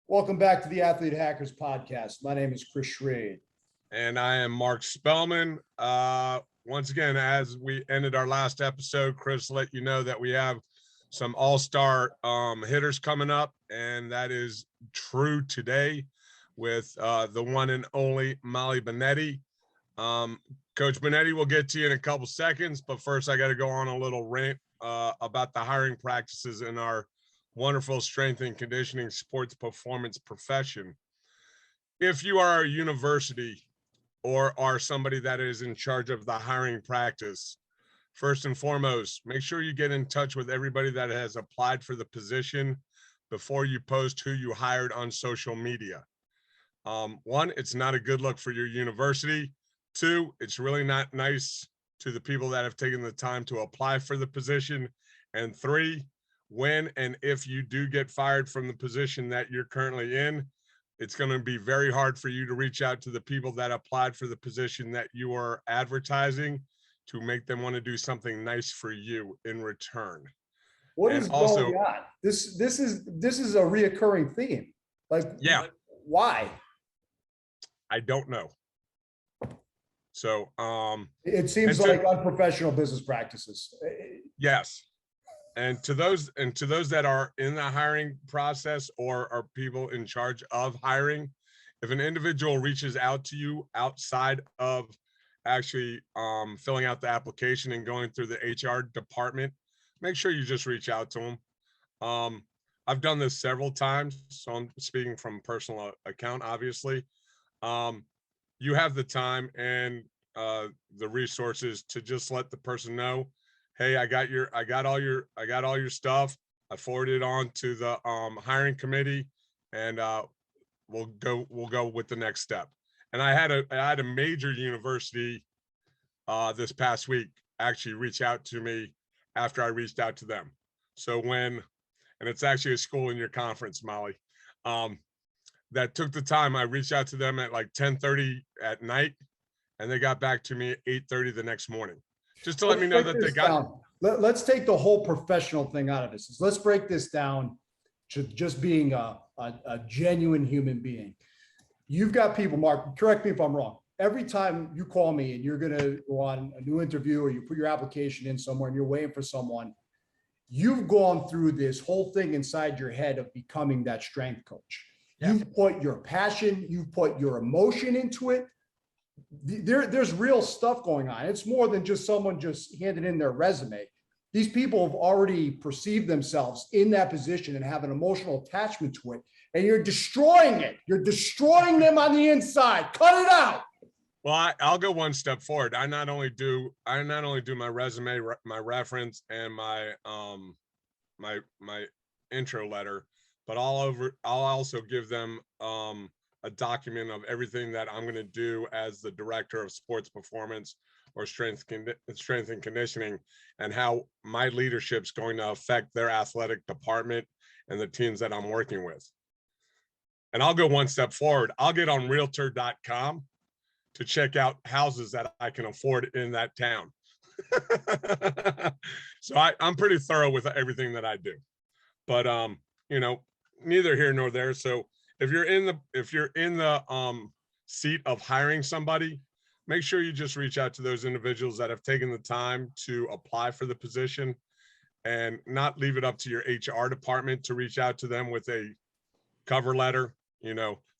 Welcome back to the Athlete Hackers Podcast. My name is Chris Schrade. And I am Mark Spellman. Once again, as we ended our last episode, Chris let you know that we have some all-star hitters coming up, and that is true today with the one and only Molly Binetti. Coach Binetti will get to you in a couple seconds, but first I got to go on a little rant about the hiring practices in our wonderful strength and conditioning sports performance profession. If you are a university or are somebody that is in charge of the hiring practice, first and foremost, make sure you get in touch with everybody that has applied for the position before you post who you hired on social media. One, it's not a good look for your university. Two, it's really not nice to the people that have taken the time to apply for the position. And three, when and if you do get fired from the position that you're currently in, it's going to be very hard for you to reach out to the people that applied for the position that you are advertising to make them want to do something nice for you in return. What is going on? This is a reoccurring theme. Yeah. Why? I don't know. So it seems like unprofessional business practices. Yes. And to those that are in the hiring process or are people in charge of hiring, if an individual reaches out to you outside of actually filling out the application and going through the HR department, make sure you just reach out to them. I've done this several times, so I'm speaking from personal account, obviously. You have the time and the resources to just let the person know, hey, I got all your stuff. I forwarded it on to the hiring committee, and we'll go with the next step. And I had a major university this past week actually reach out to me after I reached out to them. So and it's actually a school in your conference, Molly, that took the time. I reached out to them at like 10:30 at night, and they got back to me at 8:30 the next morning, just to let me know that they got. Let's take the whole professional thing out of this. Let's break this down to just being a genuine human being. You've got people, Mark, correct me if I'm wrong. Every time you call me and you're going to go on a new interview or you put your application in somewhere and you're waiting for someone, you've gone through this whole thing inside your head of becoming that strength coach. Yeah. You've put your passion, you've put your emotion into it. There's real stuff going on. It's more than just someone just handing in their resume. These people have already perceived themselves in that position and have an emotional attachment to it. And you're destroying it. You're destroying them on the inside. Cut it out. Well, I'll go one step forward. I not only do my resume, my reference, and my my intro letter, but I'll also give them a document of everything that I'm going to do as the director of sports performance or strength and conditioning, and how my leadership's going to affect their athletic department and the teams that I'm working with. And I'll go one step forward. I'll get on realtor.com to check out houses that I can afford in that town. So I'm pretty thorough with everything that I do, but neither here nor there. So if you're in the seat of hiring somebody, make sure you just reach out to those individuals that have taken the time to apply for the position, and not leave it up to your HR department to reach out to them with a cover letter,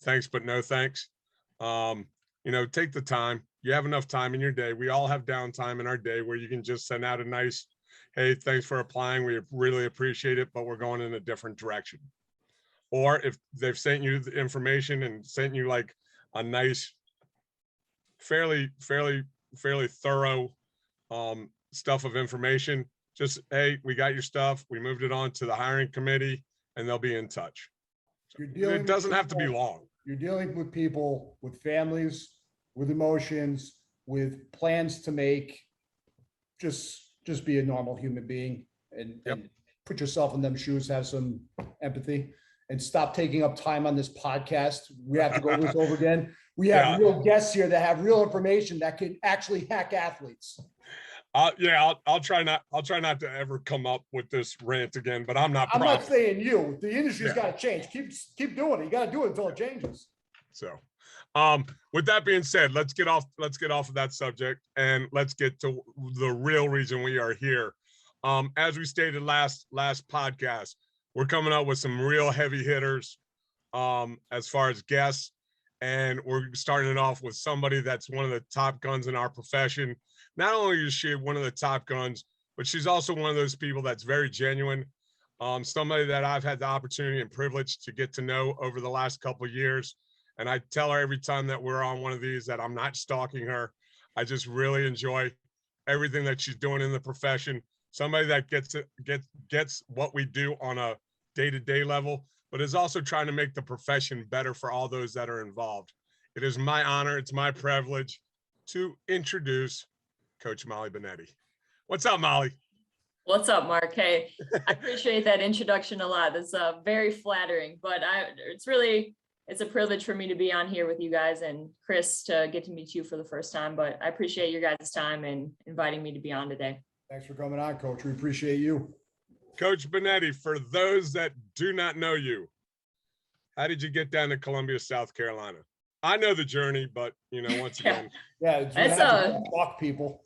thanks, but no thanks. Take the time. You have enough time in your day. We all have downtime in our day where you can just send out a nice, hey, thanks for applying. We really appreciate it, but we're going in a different direction. Or if they've sent you the information and sent you like a nice, fairly thorough stuff of information, just, hey, we got your stuff. We moved it on to the hiring committee and they'll be in touch. So it doesn't have to be long. You're dealing with people, with families, with emotions, with plans to make. Just be a normal human being and put yourself in them shoes, have some empathy, and stop taking up time on this podcast. We have to go this over again. We have real guests here that have real information that can actually hack athletes. I'll try not to ever come up with this rant again, but I'm not I'm proud. not saying you. The industry's Yeah. got to change. Keep doing it. You got to do it until it changes. So, with that being said, let's get off of that subject and let's get to the real reason we are here. As we stated last podcast, we're coming up with some real heavy hitters as far as guests, and we're starting it off with somebody that's one of the top guns in our profession. Not only is she one of the top guns, but she's also one of those people that's very genuine. Somebody that I've had the opportunity and privilege to get to know over the last couple of years. And I tell her every time that we're on one of these that I'm not stalking her. I just really enjoy everything that she's doing in the profession. Somebody that gets what we do on a day-to-day level, but is also trying to make the profession better for all those that are involved. It is my honor, it's my privilege to introduce Coach Molly Binetti. What's up, Molly? What's up, Mark? Hey, I appreciate that introduction a lot. It's very flattering, but it's a privilege for me to be on here with you guys and Chris to get to meet you for the first time, but I appreciate your guys' time and inviting me to be on today. Thanks for coming on, Coach. We appreciate you. Coach Binetti, for those that do not know you, how did you get down to Columbia, South Carolina? I know the journey, but once again. It's walk people.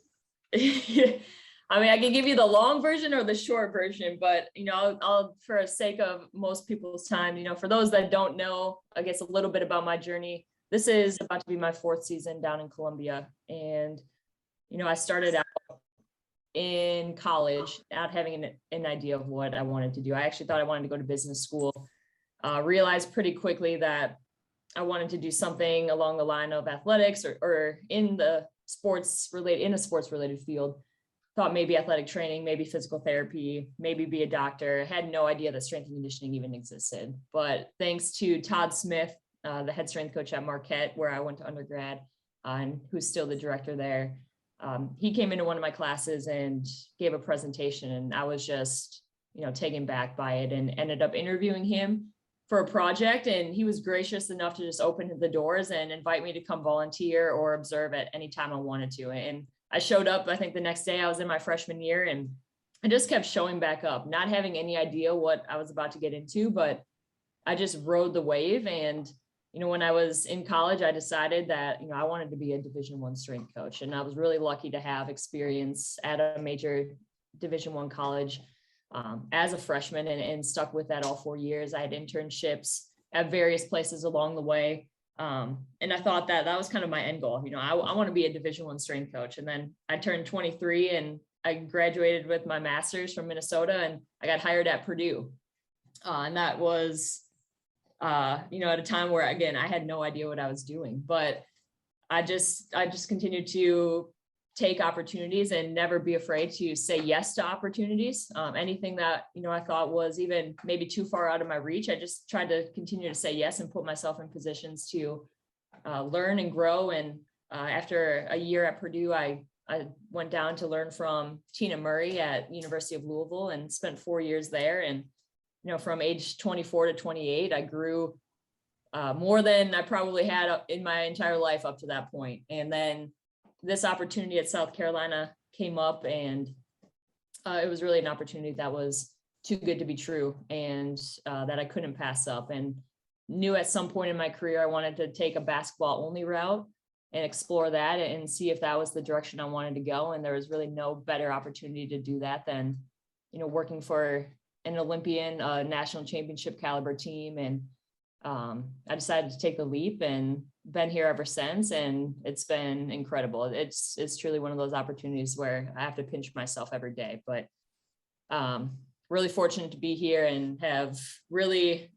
I mean, I can give you the long version or the short version, but I'll for the sake of most people's time, for those that don't know, I guess a little bit about my journey. This is about to be my 4th season down in Columbia, and I started out in college not having an idea of what I wanted to do. I actually thought I wanted to go to business school. Realized pretty quickly that I wanted to do something along the line of athletics or in a sports related field. Thought maybe athletic training, maybe physical therapy, maybe be a doctor. Had no idea that strength and conditioning even existed. But thanks to Todd Smith, the head strength coach at Marquette, where I went to undergrad, and who's still the director there, he came into one of my classes and gave a presentation, and I was just, taken back by it and ended up interviewing him for a project. And he was gracious enough to just open the doors and invite me to come volunteer or observe at any time I wanted to. And I showed up, I think the next day I was in my freshman year, and I just kept showing back up, not having any idea what I was about to get into, but I just rode the wave. And, when I was in college, I decided that, I wanted to be a Division I strength coach. And I was really lucky to have experience at a major Division I college as a freshman and stuck with that all 4 years. I had internships at various places along the way. And I thought that was kind of my end goal. I want to be a Division I strength coach. And then I turned 23 and I graduated with my master's from Minnesota, and I got hired at Purdue. And that was, at a time where, again, I had no idea what I was doing, but I just continued to take opportunities and never be afraid to say yes to opportunities. Anything that, I thought was even maybe too far out of my reach, I just tried to continue to say yes and put myself in positions to learn and grow. And after a year at Purdue, I went down to learn from Tina Murray at University of Louisville and spent 4 years there. And, from age 24 to 28, I grew more than I probably had in my entire life up to that point. And then this opportunity at South Carolina came up, and it was really an opportunity that was too good to be true, and that I couldn't pass up, and knew at some point in my career I wanted to take a basketball only route and explore that and see if that was the direction I wanted to go. And there was really no better opportunity to do that than, working for an Olympian, national championship caliber team. And I decided to take the leap and been here ever since. And it's been incredible. It's truly one of those opportunities where I have to pinch myself every day, but really fortunate to be here and have really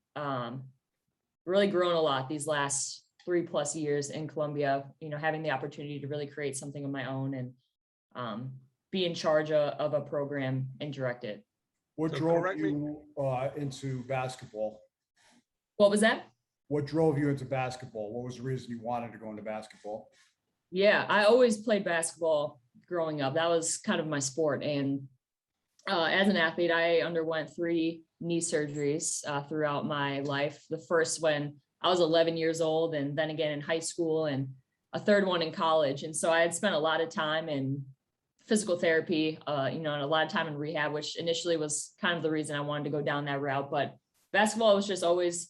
grown a lot these last 3+ years in Columbia, having the opportunity to really create something of my own and be in charge of a program and direct it. What drove you into basketball? What was that? What drove you into basketball? What was the reason you wanted to go into basketball? Yeah, I always played basketball growing up. That was kind of my sport. And as an athlete, I underwent 3 knee surgeries throughout my life. The first when I was 11 years old, and then again in high school, and a third one in college. And so I had spent a lot of time in physical therapy, and a lot of time in rehab, which initially was kind of the reason I wanted to go down that route. But basketball was just always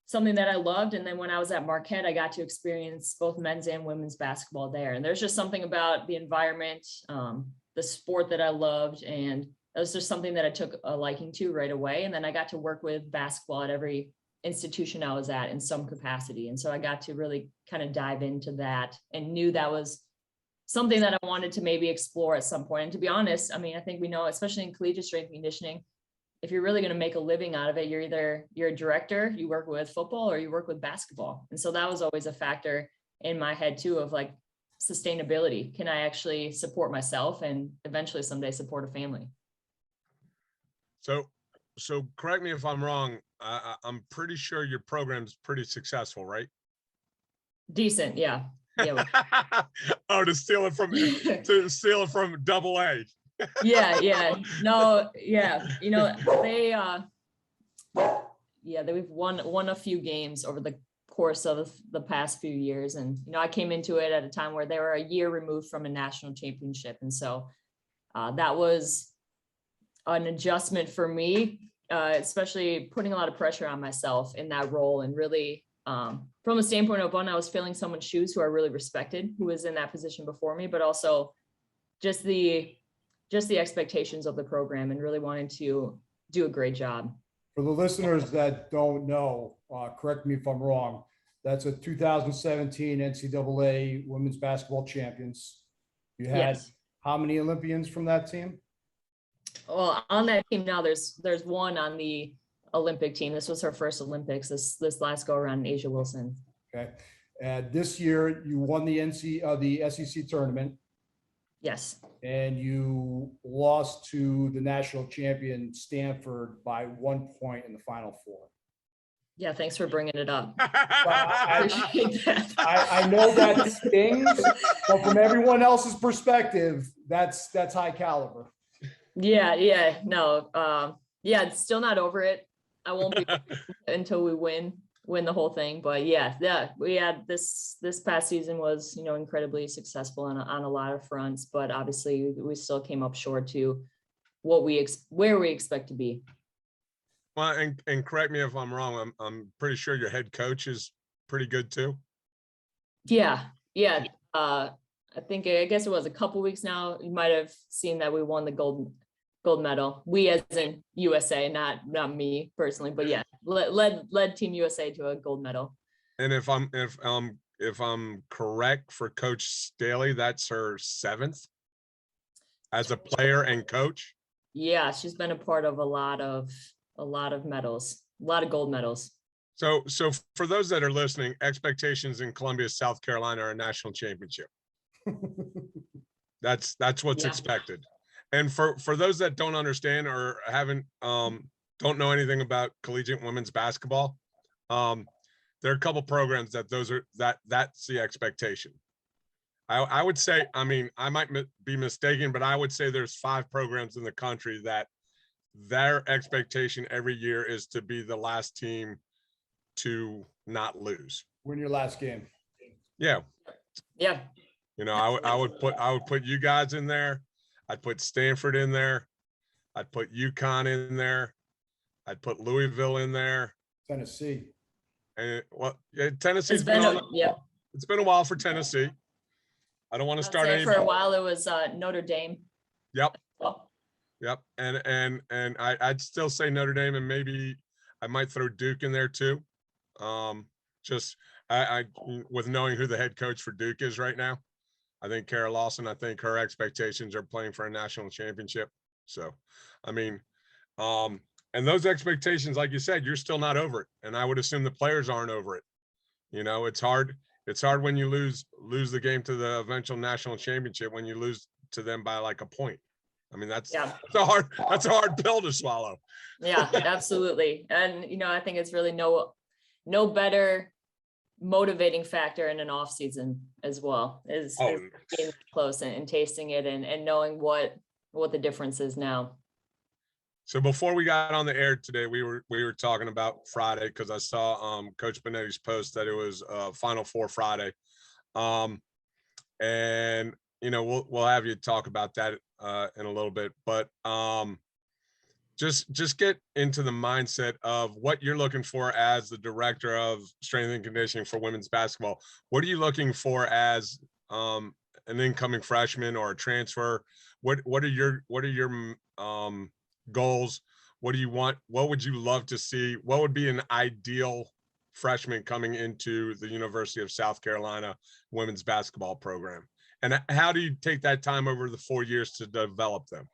something that I loved. And then when I was at Marquette, I got to experience both men's and women's basketball there. And there's just something about the environment, the sport that I loved. And it was just something that I took a liking to right away. And then I got to work with basketball at every institution I was at in some capacity. And so I got to really kind of dive into that and knew that was something that I wanted to maybe explore at some point. And to be honest, I mean, I think we know, especially in collegiate strength and conditioning, if you're really going to make a living out of it, you're a director, you work with football, or you work with basketball. And so that was always a factor in my head too, of like sustainability. Can I actually support myself and eventually someday support a family? So correct me if I'm wrong. I'm pretty sure your program's pretty successful, right? Decent. Yeah. Yeah. Oh, to steal it from double A. Yeah. No, yeah. They've won a few games over the course of the past few years. And, I came into it at a time where they were a year removed from a national championship. And so that was an adjustment for me, especially putting a lot of pressure on myself in that role. And really, from a standpoint of one, I was filling someone's shoes who I really respected, who was in that position before me, but also just the expectations of the program and really wanting to do a great job. For the listeners that don't know, correct me if I'm wrong, that's a 2017 NCAA women's basketball champions. You had How many Olympians from that team? Well, on that team now, there's one on the Olympic team. This was her first Olympics. This last go around, Asia Wilson. Okay, and this year you won the SEC tournament. Yes. And you lost to the national champion Stanford by 1 point in the Final Four. Yeah, thanks for bringing it up. I know that stings, but from everyone else's perspective, that's high caliber. Yeah, no, it's still not over it. I won't be until we win the whole thing. But yeah, we had this past season was, incredibly successful on a lot of fronts, but obviously we still came up short to where we expect to be. Well, and correct me if I'm wrong. I'm pretty sure your head coach is pretty good too. Yeah. I guess it was a couple weeks now. You might have seen that we won the gold medal. We as in USA, not me personally, but yeah, led Team USA to a gold medal. And if I'm correct, for Coach Staley, that's her 7th as a player and coach. Yeah, she's been a part of a lot of medals, a lot of gold medals. So for those that are listening, expectations in Columbia, South Carolina are a national championship. That's what's expected. And for those that don't understand or haven't don't know anything about collegiate women's basketball, there are a couple programs that's the expectation. I would say, I mean, I might be mistaken, but I would say there's 5 programs in the country that their expectation every year is to be the last team to not lose. Win your last game. Yeah. Yeah. I would put you guys in there. I'd put Stanford in there. I'd put UConn in there. I'd put Louisville in there. Tennessee. And Tennessee's it's been a while for Tennessee. I don't want to start anything. For a while it was Notre Dame. Yep. Yep. And I'd still say Notre Dame, and maybe I might throw Duke in there too. Just I with knowing who the head coach for Duke is right now. I think Kara Lawson, I think her expectations are playing for a national championship. So, I mean, and those expectations, like you said, you're still not over it. And I would assume the players aren't over it. It's hard. It's hard when you lose the game to the eventual national championship, when you lose to them by like a point. I mean, that's a hard pill to swallow. Yeah, absolutely. And, I think it's really no better motivating factor in an off season as well is being close and tasting it and knowing what the difference is now. So before we got on the air today, we were talking about Friday, because I saw Coach Binetti's post that it was Final Four Friday, and we'll have you talk about that in a little bit, but just get into the mindset of what you're looking for as the director of strength and conditioning for women's basketball. What are you looking for as an incoming freshman or a transfer? What are your goals? What do you want? What would you love to see? What would be an ideal freshman coming into the University of South Carolina women's basketball program? And how do you take that time over the 4 years to develop them?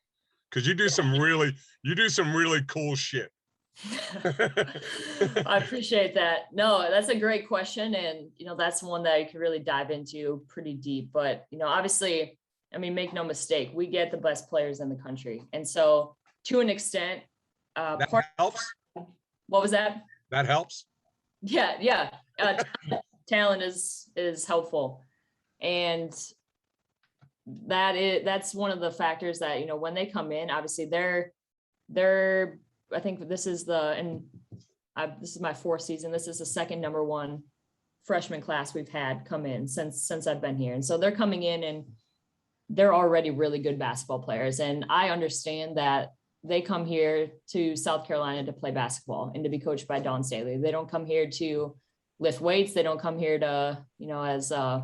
Because you do some really cool shit. I appreciate that. No, that's a great question. And, that's one that you can really dive into pretty deep. But, obviously, I mean, make no mistake, we get the best players in the country. And so to an extent, that helps. What was that? That helps. Yeah. Talent is helpful. And that's one of the factors that, when they come in, obviously they're I think this is my fourth season. This is the second number one freshman class we've had come in since I've been here. And so they're coming in and they're already really good basketball players. And I understand that they come here to South Carolina to play basketball and to be coached by Dawn Staley. They don't come here to lift weights. They don't come here to, as I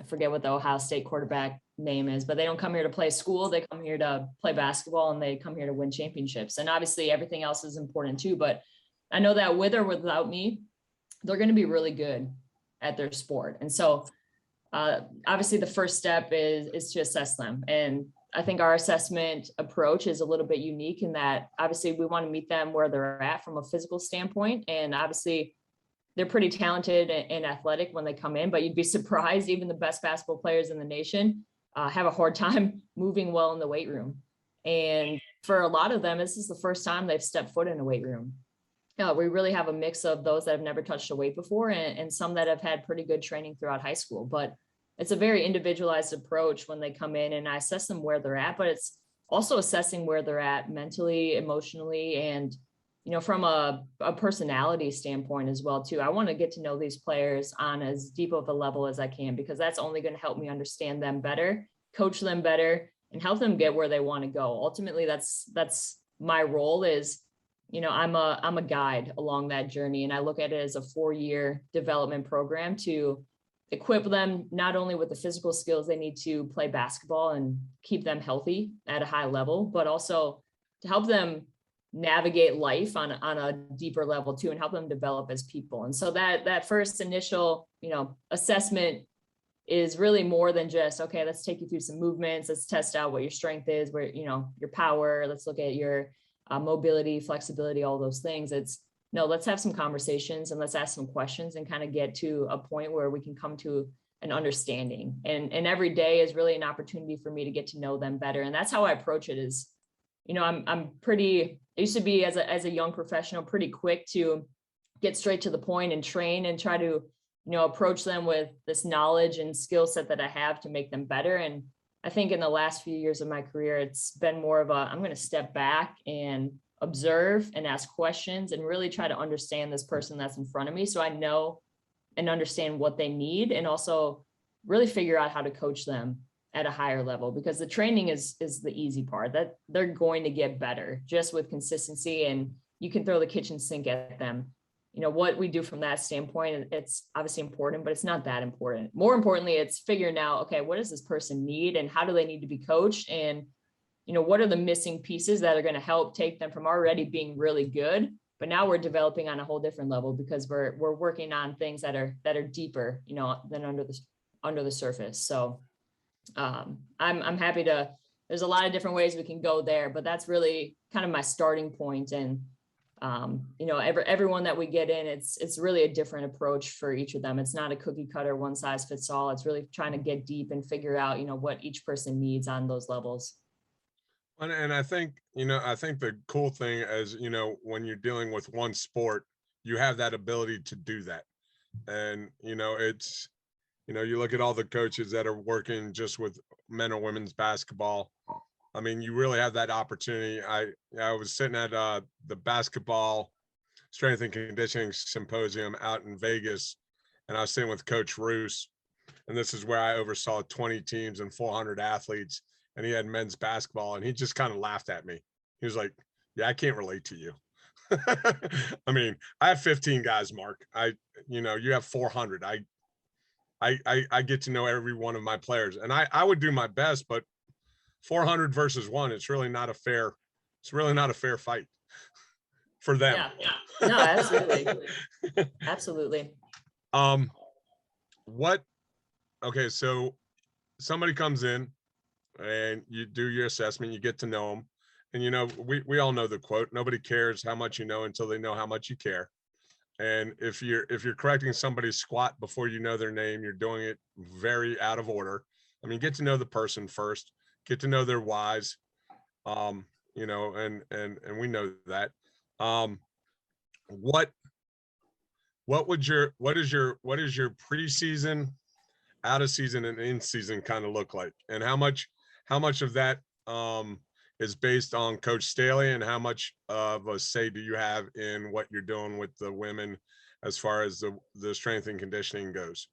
forget what the Ohio State quarterback name is, but they don't come here to play school. They come here to play basketball, and they come here to win championships. And obviously everything else is important too, but I know that with or without me, they're going to be really good at their sport. And so obviously the first step is to assess them. And I think our assessment approach is a little bit unique in that obviously we want to meet them where they're at from a physical standpoint. And obviously they're pretty talented and athletic when they come in, but you'd be surprised, even the best basketball players in the nation have a hard time moving well in the weight room. And for a lot of them, this is the first time they've stepped foot in a weight room. We really have a mix of those that have never touched a weight before and some that have had pretty good training throughout high school. But it's a very individualized approach when they come in, and I assess them where they're at, but it's also assessing where they're at mentally, emotionally, and from a personality standpoint as well too. I want to get to know these players on as deep of a level as I can, because that's only going to help me understand them better, coach them better, and help them get where they want to go. Ultimately, that's my role is, I'm a guide along that journey. And I look at it as a 4-year development program to equip them not only with the physical skills they need to play basketball and keep them healthy at a high level, but also to help them navigate life on a deeper level too, and help them develop as people. And so that first initial, assessment is really more than just, okay, let's take you through some movements. Let's test out what your strength is, where, your power. Let's look at your mobility, flexibility, all those things. It's no, let's have some conversations and let's ask some questions and kind of get to a point where we can come to an understanding. And every day is really an opportunity for me to get to know them better. And that's how I approach it is, I used to be as a young professional, pretty quick to get straight to the point and train and try to, approach them with this knowledge and skill set that I have to make them better. And I think in the last few years of my career, it's been more of I'm going to step back and observe and ask questions and really try to understand this person that's in front of me, so I know and understand what they need, and also really figure out how to coach them at a higher level, because the training is the easy part. That they're going to get better just with consistency, and you can throw the kitchen sink at them. What we do from that standpoint, it's obviously important, but it's not that important. More importantly, it's figuring out, okay, what does this person need and how do they need to be coached? And, what are the missing pieces that are going to help take them from already being really good, but now we're developing on a whole different level because we're working on things that are deeper, than under the surface. So I'm happy to, there's a lot of different ways we can go there, but that's really kind of my starting point. And, everyone that we get in, it's really a different approach for each of them. It's not a cookie cutter, one size fits all. It's really trying to get deep and figure out, what each person needs on those levels. And I think, the cool thing is, when you're dealing with one sport, you have that ability to do that. And, it's, you look at all the coaches that are working just with men or women's basketball. I mean, you really have that opportunity. I was sitting at the basketball strength and conditioning symposium out in Vegas, and I was sitting with Coach Roos, and this is where I oversaw 20 teams and 400 athletes, and he had men's basketball, and he just kind of laughed at me. He was like, yeah, I can't relate to you. I mean, I have 15 guys, Mark. You have 400. I get to know every one of my players, and I would do my best, but 400 versus one, it's really not a fair fight for them. Yeah. No, absolutely. Absolutely. Okay, so somebody comes in and you do your assessment, you get to know them, and we all know the quote, nobody cares how much you know until they know how much you care. And if you're correcting somebody's squat before you know their name, you're doing it very out of order. I mean, get to know the person first, get to know their whys, and we know that. What is your preseason, out of season, and in season kind of look like, and how much of that is based on Coach Staley, and how much of a say do you have in what you're doing with the women as far as the strength and conditioning goes?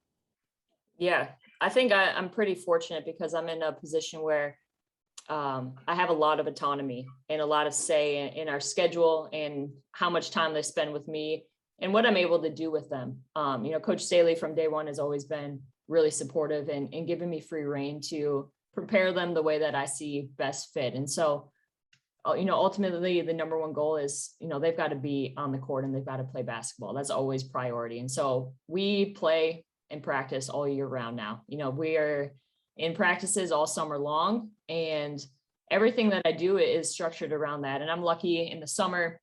Yeah, I think I'm pretty fortunate because I'm in a position where I have a lot of autonomy and a lot of say in our schedule and how much time they spend with me and what I'm able to do with them. Coach Staley from day one has always been really supportive and giving me free reign to prepare them the way that I see best fit. And so, ultimately the number one goal is, they've got to be on the court and they've got to play basketball. That's always priority. And so we play and practice all year round now. We are in practices all summer long, and everything that I do is structured around that. And I'm lucky in the summer,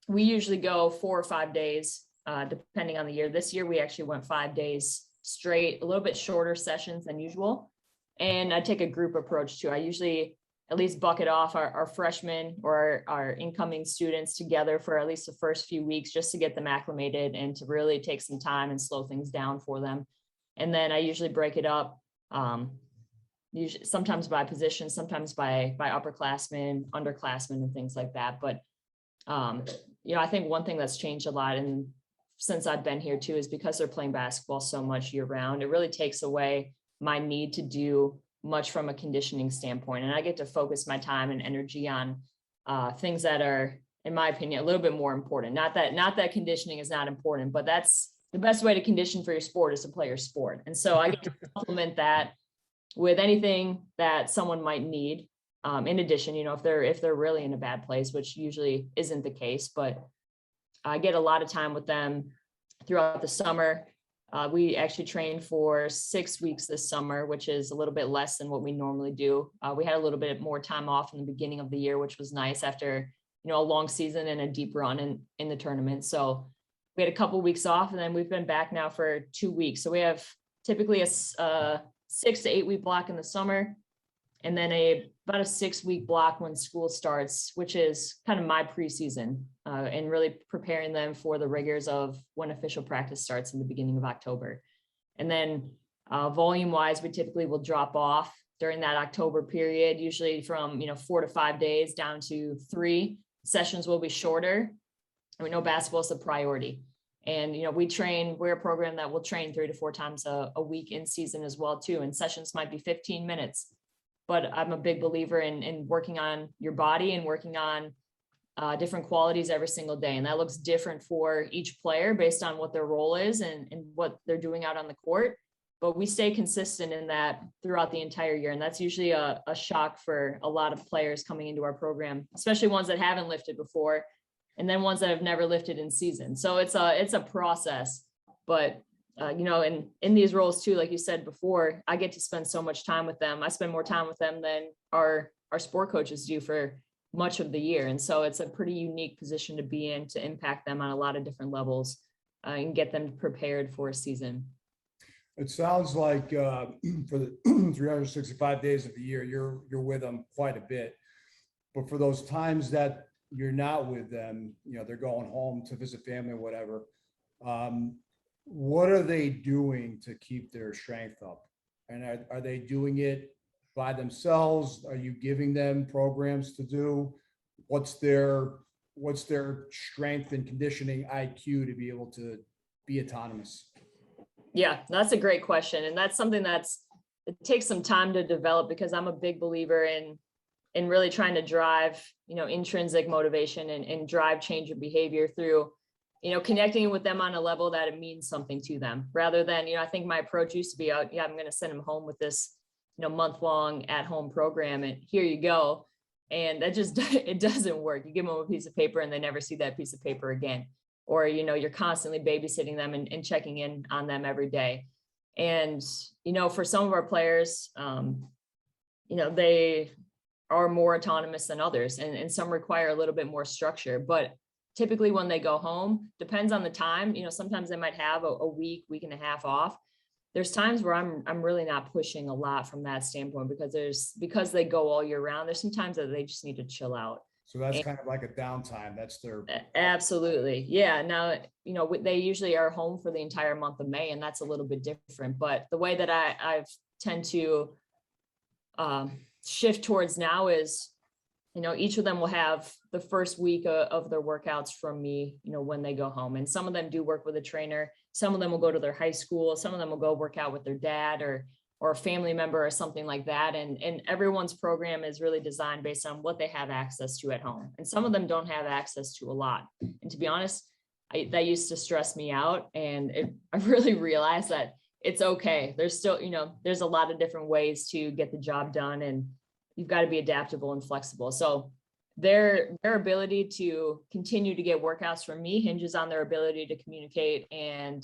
we usually go 4 or 5 days, depending on the year. This year, we actually went 5 days straight, a little bit shorter sessions than usual. And I take a group approach too. I usually at least bucket off our freshmen or our incoming students together for at least the first few weeks, just to get them acclimated and to really take some time and slow things down for them. And then I usually break it up, usually sometimes by position, sometimes by upperclassmen, underclassmen, and things like that. But I think one thing that's changed a lot, and since I've been here too, is because they're playing basketball so much year round, it really takes away my need to do much from a conditioning standpoint. And I get to focus my time and energy on things that are, in my opinion, a little bit more important. Not that conditioning is not important, but that's the best way to condition for your sport is to play your sport. And so I get to complement that with anything that someone might need. In addition, if they're really in a bad place, which usually isn't the case, but I get a lot of time with them throughout the summer. We actually trained for 6 weeks this summer, which is a little bit less than what we normally do. We had a little bit more time off in the beginning of the year, which was nice after, a long season and a deep run in the tournament. So we had a couple of weeks off, and then we've been back now for 2 weeks. So we have typically a 6 to 8 week block in the summer, and then about a 6 week block when school starts, which is kind of my preseason, and really preparing them for the rigors of when official practice starts in the beginning of October. And then volume wise, we typically will drop off during that October period, usually from 4 to 5 days down to 3. Sessions will be shorter, and we know basketball is a priority. And we're a program that will train 3 to 4 times a week in season as well too, and sessions might be 15 minutes. But I'm a big believer in working on your body and working on different qualities every single day. And that looks different for each player based on what their role is and what they're doing out on the court. But we stay consistent in that throughout the entire year. And that's usually a shock for a lot of players coming into our program, especially ones that haven't lifted before, and then ones that have never lifted in season. So it's a process. But in these roles too, like you said before, I get to spend so much time with them. I spend more time with them than our sport coaches do for much of the year. And so it's a pretty unique position to be in, to impact them on a lot of different levels and get them prepared for a season. It sounds like for the 365 days of the year, you're with them quite a bit. But for those times that you're not with them, they're going home to visit family or whatever. What are they doing to keep their strength up? And are they doing it by themselves? Are you giving them programs to do? What's their strength and conditioning IQ to be able to be autonomous? Yeah, that's a great question. And that's something it takes some time to develop, because I'm a big believer in really trying to drive, intrinsic motivation and drive change of behavior through, connecting with them on a level that it means something to them, rather than, I think my approach used to be, I'm going to send them home with this, month-long at-home program and here you go. And that just, it doesn't work. You give them a piece of paper and they never see that piece of paper again. Or, you're constantly babysitting them and checking in on them every day. And, for some of our players, they are more autonomous than others, and some require a little bit more structure. But typically when they go home, depends on the time, sometimes they might have a week and a half off. There's times where I'm really not pushing a lot from that standpoint, because they go all year round. There's some times that they just need to chill out. So that's kind of like a downtime. That's their. Absolutely. Yeah. Now, they usually are home for the entire month of May, and that's a little bit different. But the way that I've tend to shift towards now is, each of them will have the first week of their workouts from me, when they go home. And some of them do work with a trainer. Some of them will go to their high school. Some of them will go work out with their dad or a family member or something like that. And everyone's program is really designed based on what they have access to at home. And some of them don't have access to a lot. And to be honest, that used to stress me out. And I really realized that it's okay. There's still, there's a lot of different ways to get the job done, and you've got to be adaptable and flexible. So their ability to continue to get workouts from me hinges on their ability to communicate and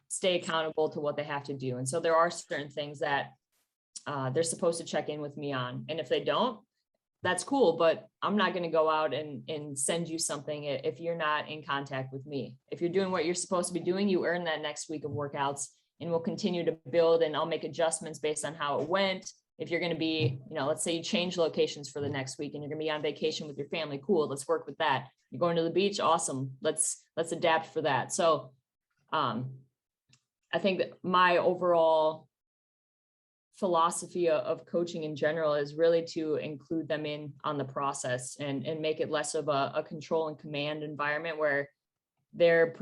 stay accountable to what they have to do. And so there are certain things that they're supposed to check in with me on. And if they don't, that's cool, but I'm not going to go out and send you something if you're not in contact with me. If you're doing what you're supposed to be doing, you earn that next week of workouts, and we'll continue to build, and I'll make adjustments based on how it went. If you're going to be, let's say you change locations for the next week and you're going to be on vacation with your family, cool, let's work with that. You're going to the beach, awesome, let's adapt for that. So I think that my overall philosophy of coaching in general is really to include them in on the process and make it less of a control and command environment where they're,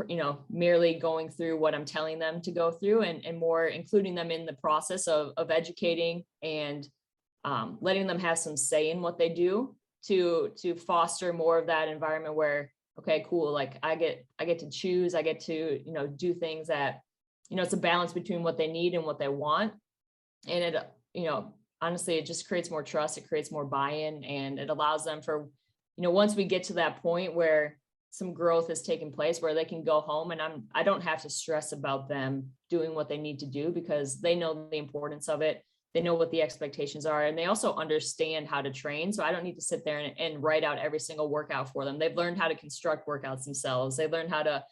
merely going through what I'm telling them to go through, and more including them in the process of educating and letting them have some say in what they do to foster more of that environment where, okay, cool, like I get to choose, I get to, do things that, it's a balance between what they need and what they want. And it, honestly, it just creates more trust, it creates more buy-in, and it allows them for, once we get to that point where some growth has taken place, where they can go home and I don't have to stress about them doing what they need to do, because they know the importance of it. They know what the expectations are, and they also understand how to train. So I don't need to sit there and write out every single workout for them. They've learned how to construct workouts themselves. They learned how to,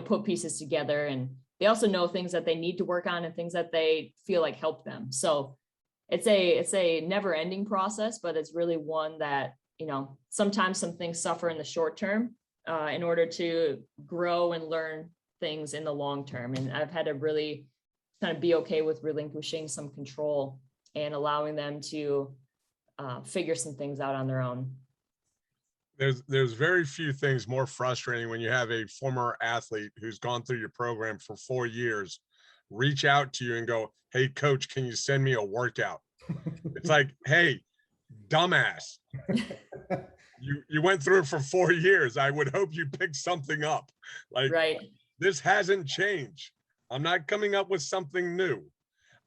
put pieces together, and they also know things that they need to work on and things that they feel like help them. So it's a never ending process, but it's really one that, sometimes some things suffer in the short term in order to grow and learn things in the long term. And I've had to really kind of be okay with relinquishing some control and allowing them to figure some things out on their own. There's very few things more frustrating when you have a former athlete who's gone through your program for 4 years reach out to you and go, "Hey coach, can you send me a workout?" It's like, hey, dumbass, you went through it for 4 years. I would hope you picked something up. Like, right. This hasn't changed. I'm not coming up with something new.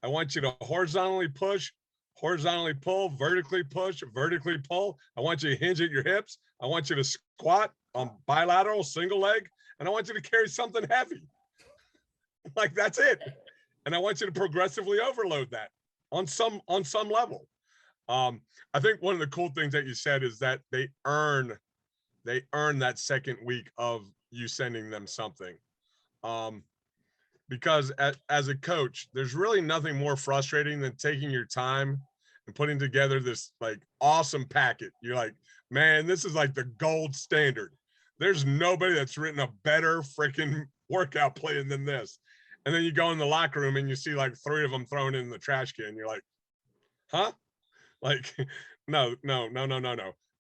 I want you to horizontally push, horizontally pull, vertically push, vertically pull. I want you to hinge at your hips. I want you to squat on bilateral, single leg, and I want you to carry something heavy. Like, that's it. And I want you to progressively overload that on some level. I think one of the cool things that you said is that they earn that second week of you sending them something. Because as a coach, there's really nothing more frustrating than taking your time and putting together this like awesome packet. You're like, man, this is like the gold standard. There's nobody that's written a better freaking workout plan than this. And then you go in the locker room and you see like 3 of them thrown in the trash can. You're like, huh? Like, no.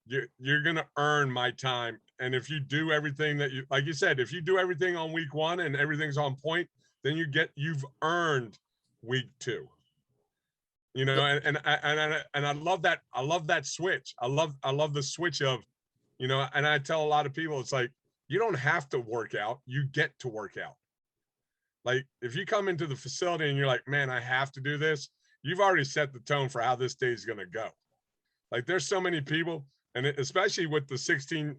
You're going to earn my time. And if you do everything that you, like you said, if you do everything on week 1 and everything's on point, then you've earned week 2. You know, and I love that. I love that switch. I love the switch of, you know, and I tell a lot of people, it's like, you don't have to work out, you get to work out. Like, if you come into the facility and you're like, man, I have to do this, you've already set the tone for how this day is going to go. Like, there's so many people, and especially with the 16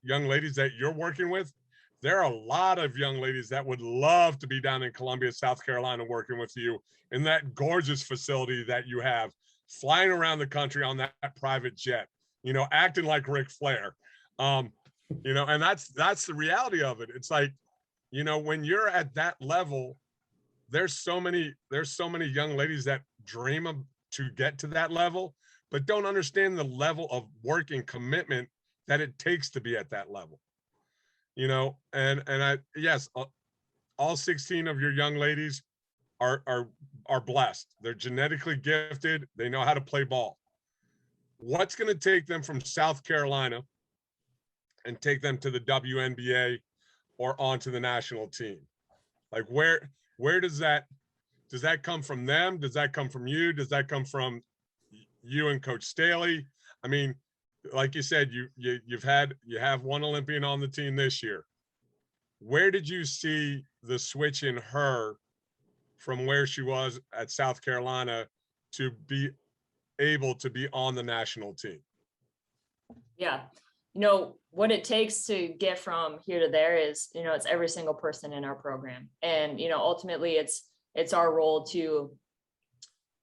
young ladies that you're working with, there are a lot of young ladies that would love to be down in Columbia, South Carolina, working with you in that gorgeous facility that you have, flying around the country on that private jet, you know, acting like Ric Flair. You know, and that's the reality of it. It's like, you know, when you're at that level, there's so many young ladies that dream of to get to that level, but don't understand the level of work and commitment that it takes to be at that level. You know, and yes, all 16 of your young ladies are blessed. They're genetically gifted. They know how to play ball. What's going to take them from South Carolina and take them to the WNBA or onto the national team? Like, where does that come from them? Does that come from you? Does that come from you and Coach Staley? I mean, like you said, you have one Olympian on the team this year. Where did you see the switch in her from where she was at South Carolina to be able to be on the national team? Yeah. You know, what it takes to get from here to there is, you know, it's every single person in our program. And, you know, ultimately it's our role to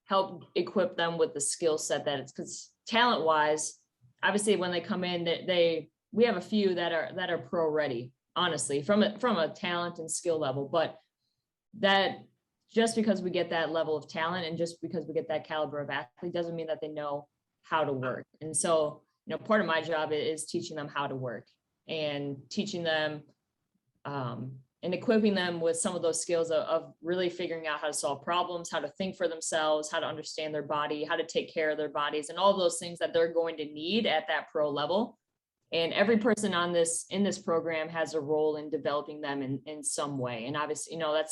help equip them with the skill set that it's, because talent wise, obviously when they come in, we have a few that are pro ready, honestly, from a talent and skill level, but that just because we get that level of talent and just because we get that caliber of athlete doesn't mean that they know how to work. And so, you know, part of my job is teaching them how to work and teaching them and equipping them with some of those skills of really figuring out how to solve problems, how to think for themselves, how to understand their body, how to take care of their bodies, and all those things that they're going to need at that pro level. And every person in this program has a role in developing them in some way. And obviously, you know,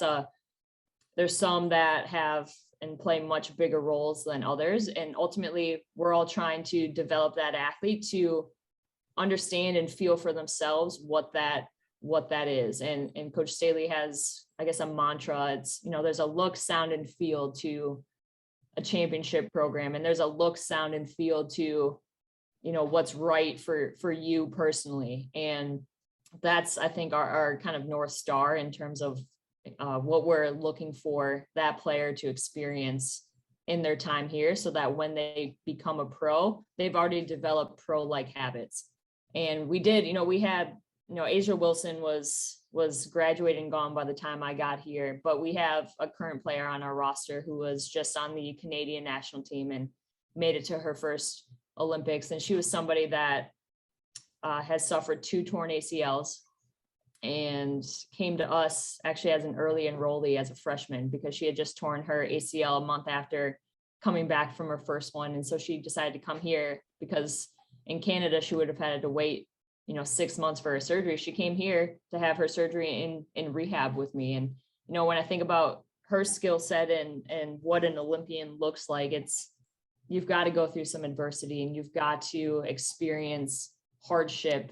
there's some that have and play much bigger roles than others. And ultimately, we're all trying to develop that athlete to understand and feel for themselves what that is. And Coach Staley has, I guess, a mantra. It's, you know, there's a look, sound, and feel to a championship program. And there's a look, sound, and feel to, you know, what's right for you personally. And that's, I think, our kind of North Star in terms of what we're looking for that player to experience in their time here, so that when they become a pro, they've already developed pro-like habits. And we did, you know, we had, you know, Asia Wilson was graduating, gone by the time I got here, but we have a current player on our roster who was just on the Canadian national team and made it to her first Olympics. And she was somebody that has suffered 2 torn ACLs and came to us actually as an early enrollee as a freshman because she had just torn her ACL a month after coming back from her first one. And so she decided to come here because in Canada, she would have had to wait, you know, 6 months for her surgery. She came here to have her surgery in rehab with me. And, you know, when I think about her skill set and what an Olympian looks like, you've got to go through some adversity and you've got to experience hardship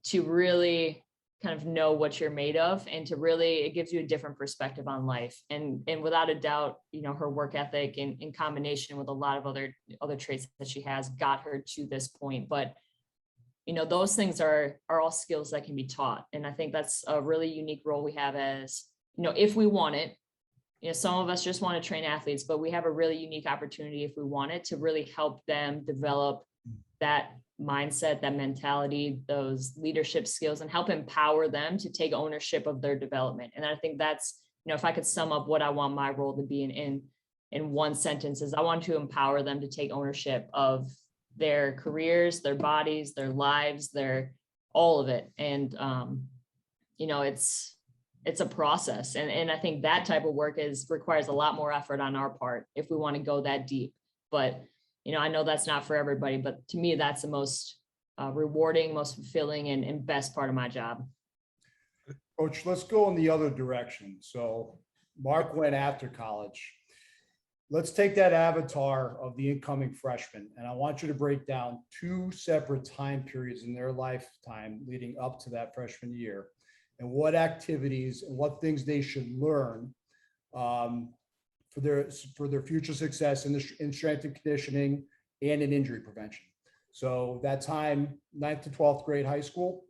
to really kind of know what you're made of, and to really, it gives you a different perspective on life. And without a doubt, you know, her work ethic in combination with a lot of other traits that she has got her to this point. But, you know, those things are all skills that can be taught. And I think that's a really unique role we have as, you know, if we want it, you know, some of us just want to train athletes, but we have a really unique opportunity if we want it to really help them develop that mindset, that mentality, those leadership skills, and help empower them to take ownership of their development. And I think that's, you know, if I could sum up what I want my role to be in one sentence, is I want to empower them to take ownership of their careers, their bodies, their lives, their all of it. And you know, it's a process. And I think that type of work requires a lot more effort on our part if we want to go that deep. But, you know, I know that's not for everybody, but to me, that's the most rewarding, most fulfilling, and best part of my job. Coach, let's go in the other direction. So Mark went after college. Let's take that avatar of the incoming freshman, and I want you to break down two separate time periods in their lifetime leading up to that freshman year, and what activities and what things they should learn for their future success in strength and conditioning and in injury prevention. So that time, 9th to 12th grade high school,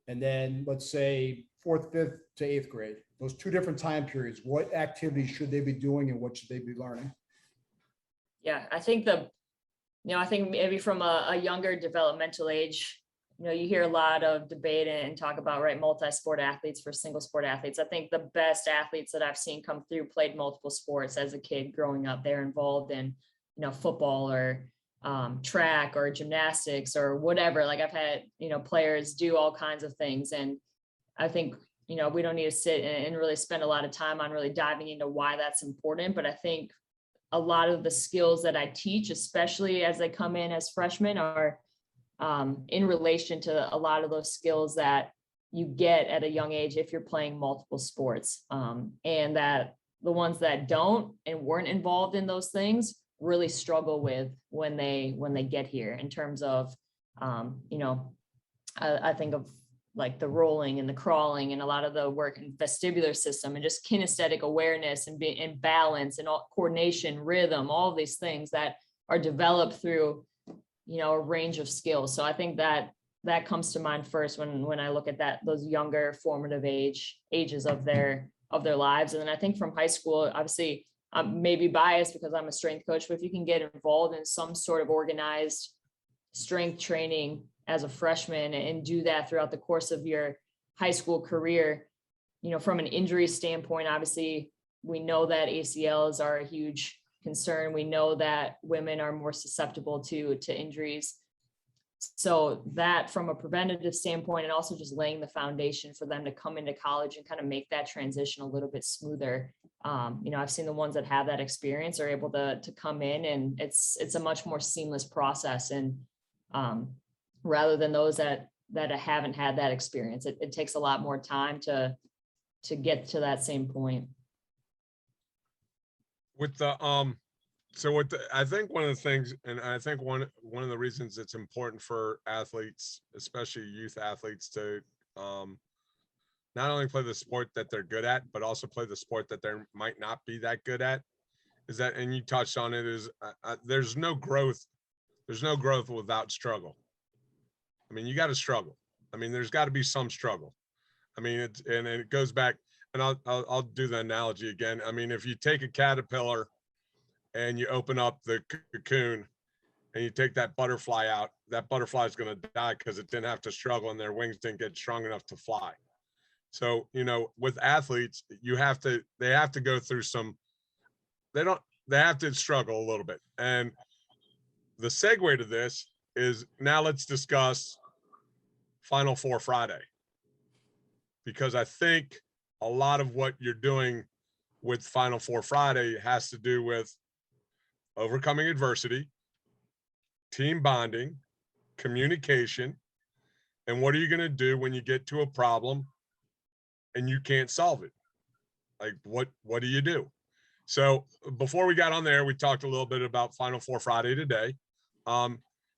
and then let's say 4th, 5th to 8th grade. Those two different time periods, what activities should they be doing and what should they be learning? Yeah, I think I think maybe from a younger developmental age, you hear a lot of debate and talk about, right, multi-sport athletes for single sport athletes. I think the best athletes that I've seen come through played multiple sports as a kid growing up. They're involved in, football or track or gymnastics or whatever. Like I've had, players do all kinds of things. And I think, we don't need to sit and really spend a lot of time on really diving into why that's important. But I think a lot of the skills that I teach, especially as they come in as freshmen, are in relation to a lot of those skills that you get at a young age if you're playing multiple sports. And that the ones that don't and weren't involved in those things really struggle with when they get here in terms of, I think of like the rolling and the crawling and a lot of the work in vestibular system and just kinesthetic awareness and being balance and all coordination, rhythm, all of these things that are developed through, a range of skills. So I think that comes to mind first when I look at those younger formative ages of their lives. And then I think from high school, obviously I'm maybe biased because I'm a strength coach, but if you can get involved in some sort of organized strength training as a freshman and do that throughout the course of your high school career, from an injury standpoint, obviously we know that ACLs are a huge concern. We know that women are more susceptible to injuries. So that from a preventative standpoint, and also just laying the foundation for them to come into college and kind of make that transition a little bit smoother. I've seen the ones that have that experience are able to come in, and it's a much more seamless process. And rather than those that haven't had that experience, it takes a lot more time to get to that same point. With the I think one of the things, and I think one of the reasons it's important for athletes, especially youth athletes, to not only play the sport that they're good at, but also play the sport that they might not be that good at, is that, and you touched on it, is there's no growth without struggle. I mean, you got to struggle. I mean, there's got to be some struggle. I mean, it goes back, and I'll do the analogy again. I mean, if you take a caterpillar and you open up the cocoon and you take that butterfly out, that butterfly is going to die because it didn't have to struggle and their wings didn't get strong enough to fly. So, with athletes, they have to go through they have to struggle a little bit. And the segue to this is, now let's discuss Final Four Friday, because I think a lot of what you're doing with Final Four Friday has to do with overcoming adversity, team bonding, communication, and what are you going to do when you get to a problem and you can't solve it? Like, what do you do? So before we got on there, we talked a little bit about Final Four Friday today.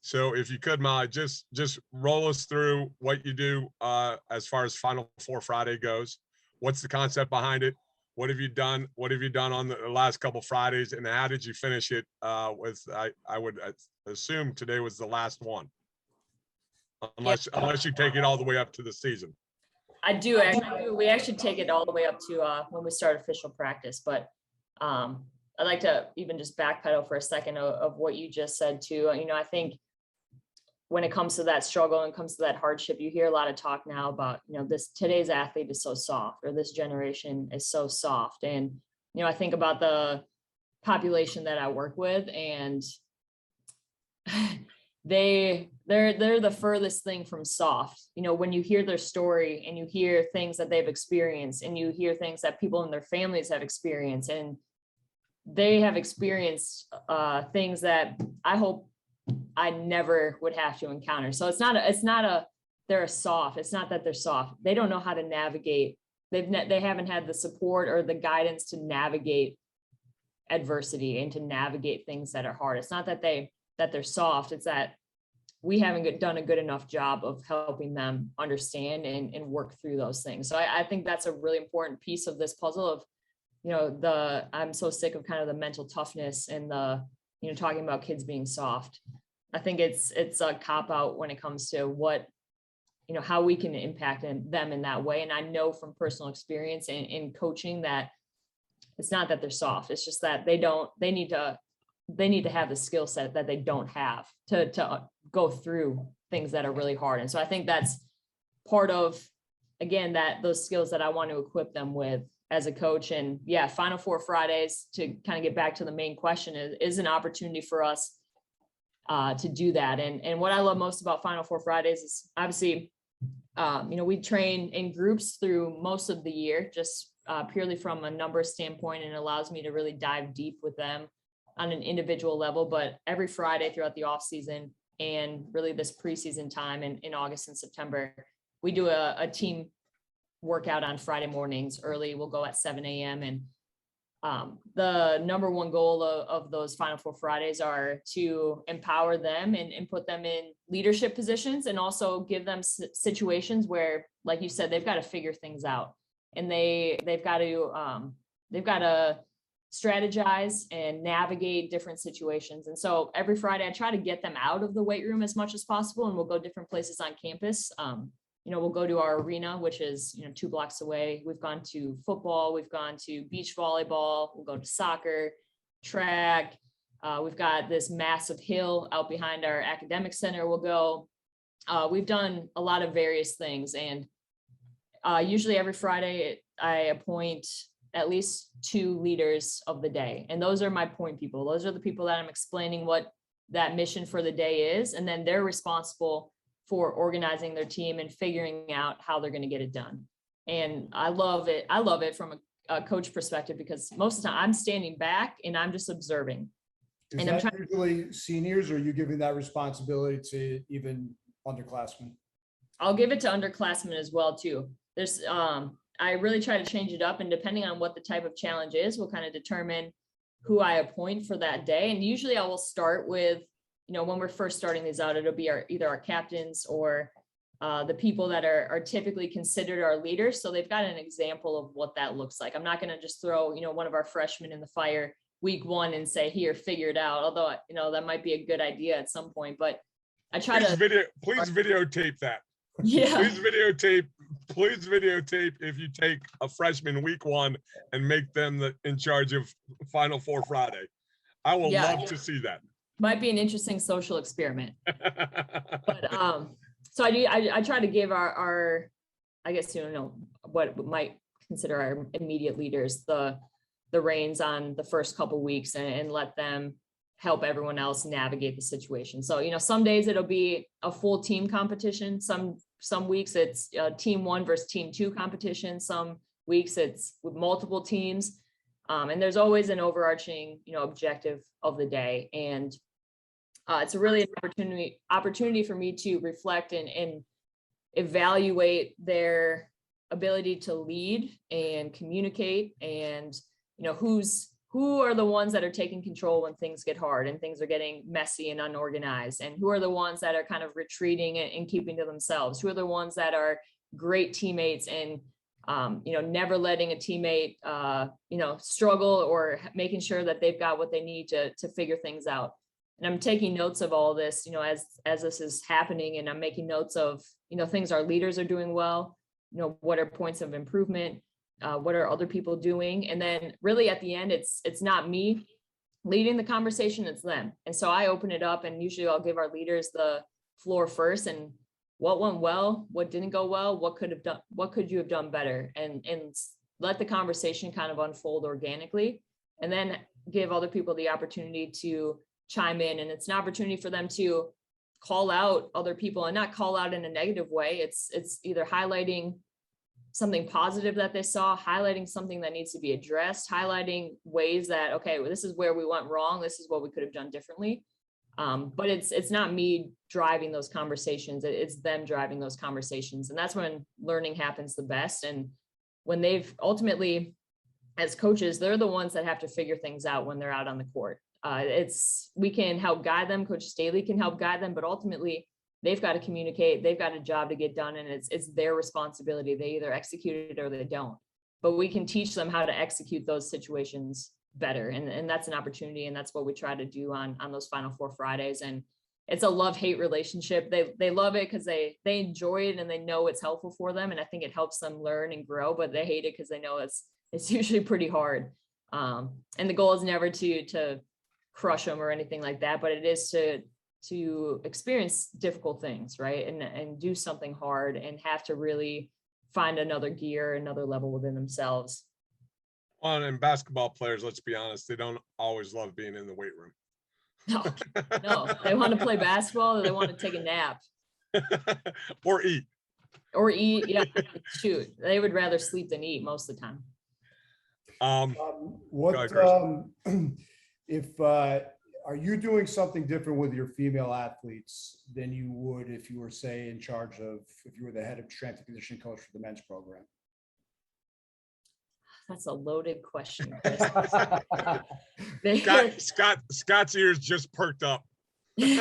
So if you could, Molly, just roll us through what you do as far as Final Four Friday goes. What's the concept behind it? What have you done? What have you done on the last couple Fridays, and how did you finish it? I would assume today was the last one, unless you take it all the way up to the season. I do actually. We actually take it all the way up to when we start official practice. But I'd like to even just backpedal for a second of what you just said too. I think when it comes to that struggle and comes to that hardship, you hear a lot of talk now about, today's athlete is so soft, or this generation is so soft. And, I think about the population that I work with, and they're the furthest thing from soft. When you hear their story and you hear things that they've experienced, and you hear things that people in their families have experienced, and they have experienced things that I hope I never would have to encounter. So they're soft. It's not that they're soft. They don't know how to navigate they haven't had the support or the guidance to navigate adversity and to navigate things that are hard. It's not that they're soft, it's that we haven't done a good enough job of helping them understand and work through those things. So I think that's a really important piece of this puzzle of, I'm so sick of kind of the mental toughness and talking about kids being soft. I think it's a cop out when it comes to how we can impact them in that way. And I know from personal experience in coaching that it's not that they're soft. It's just that they need to have the skill set that they don't have to go through things that are really hard. And so I think that's part of, again, those skills that I want to equip them with as a coach. And yeah, Final Four Fridays, to kind of get back to the main question, is an opportunity for us to do that. And what I love most about Final Four Fridays is obviously, we train in groups through most of the year, just purely from a numbers standpoint, and it allows me to really dive deep with them on an individual level. But every Friday throughout the off season and really this preseason time in August and September, we do a team workout on Friday mornings early. We'll go at 7 a.m. And the number one goal of those Final Four Fridays are to empower them and put them in leadership positions, and also give them situations where, like you said, they've got to figure things out, and they've got to strategize and navigate different situations. And so every Friday I try to get them out of the weight room as much as possible, and we'll go different places on campus. We'll go to our arena, which is 2 blocks away. We've gone to football, we've gone to beach volleyball, we'll go to soccer, track. We've got this massive hill out behind our academic center. We'll go. We've done a lot of various things, and usually every Friday I appoint at least 2 leaders of the day. And those are my point people. Those are the people that I'm explaining what that mission for the day is. And then they're responsible for organizing their team and figuring out how they're going to get it done. And I love it. I love it from a coach perspective, because most of the time I'm standing back and I'm just observing. Is and that usually seniors, or are you giving that responsibility to even underclassmen? I'll give it to underclassmen as well too. There's I really try to change it up, and depending on what the type of challenge is, we'll kind of determine who I appoint for that day. And usually I will start with, when we're first starting these out, it'll be either our captains or the people that are typically considered our leaders. So they've got an example of what that looks like. I'm not going to just throw, one of our freshmen in the fire week 1 and say, here, figure it out. Although, that might be a good idea at some point, but I try please videotape that. Yeah. Please videotape if you take a freshman week 1 and make them in charge of Final Four Friday. I will love to see that. Might be an interesting social experiment. But so I try to give our I guess what we might consider our immediate leaders the reins on the first couple weeks, and let them help everyone else navigate the situation. So some days it'll be a full team competition. Some weeks it's team 1 versus team 2 competition. Some weeks it's with multiple teams, and there's always an overarching objective of the day. And it's a really an opportunity for me to reflect and evaluate their ability to lead and communicate, and who are the ones that are taking control when things get hard and things are getting messy and unorganized, and who are the ones that are kind of retreating and keeping to themselves, who are the ones that are great teammates and never letting a teammate struggle, or making sure that they've got what they need to figure things out. And I'm taking notes of all this, as this is happening, and I'm making notes of, things our leaders are doing well, what are points of improvement, what are other people doing? And then really at the end, it's not me leading the conversation, it's them. And so I open it up, and usually I'll give our leaders the floor first, and what went well, what didn't go well, what could you have done better? And let the conversation kind of unfold organically, and then give other people the opportunity to chime in. And it's an opportunity for them to call out other people, and not call out in a negative way. It's either highlighting something positive that they saw, highlighting something that needs to be addressed, highlighting ways that, okay, well, this is where we went wrong, this is what we could have done differently. But it's not me driving those conversations, it's them driving those conversations. And that's when learning happens the best. And when they've ultimately, as coaches, they're the ones that have to figure things out when they're out on the court. We can help guide them. Coach Staley can help guide them, but ultimately they've got to communicate. They've got a job to get done, and it's their responsibility. They either execute it or they don't. But we can teach them how to execute those situations better, and that's an opportunity, and that's what we try to do on those Final Four Fridays. And it's a love-hate relationship. They love it because they enjoy it and they know it's helpful for them, and I think it helps them learn and grow. But they hate it because they know it's usually pretty hard. And the goal is never to crush them or anything like that, but it is to experience difficult things, right? And do something hard and have to really find another gear, another level within themselves. Well, and basketball players, let's be honest, they don't always love being in the weight room. No, they want to play basketball or they want to take a nap. Or eat. Yeah, shoot. They would rather sleep than eat most of the time. Are you doing something different with your female athletes than you would if you were, say, if you were the head of strength and conditioning coach for the men's program? That's a loaded question. Scott's ears just perked up. There's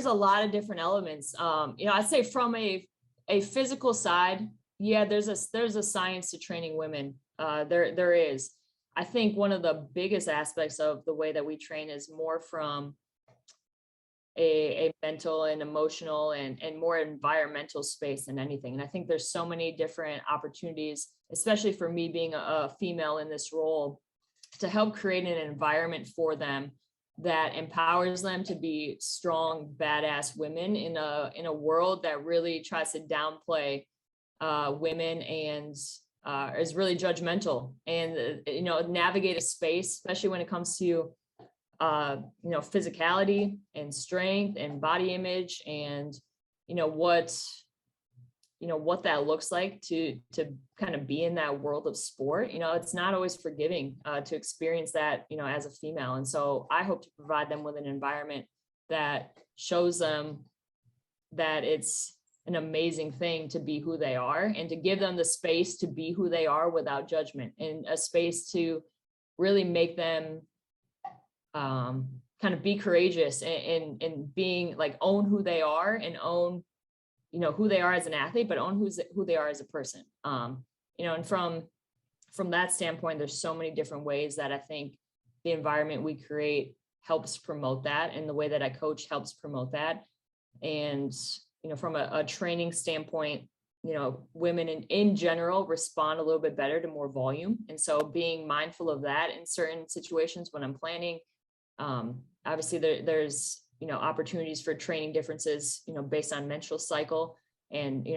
a lot of different elements. I'd say from a physical side, yeah, there's a science to training women. There is. I think one of the biggest aspects of the way that we train is more from a mental and emotional and more environmental space than anything. And I think there's so many different opportunities, especially for me being a female in this role, to help create an environment for them that empowers them to be strong, badass women in a world that really tries to downplay women and is really judgmental, and navigate a space, especially when it comes to physicality and strength and body image, and what that looks like to kind of be in that world of sport. It's not always forgiving to experience that as a female, and so I hope to provide them with an environment that shows them that it's an amazing thing to be who they are, and to give them the space to be who they are without judgment, and a space to really make them kind of be courageous and being like, own who they are, and own who they are as an athlete, but own who they are as a person. And from that standpoint, there's so many different ways that I think the environment we create helps promote that, and the way that I coach helps promote that. And from a training standpoint, women in general respond a little bit better to more volume. And so being mindful of that in certain situations when I'm planning, obviously there's, opportunities for training differences, based on menstrual cycle. And,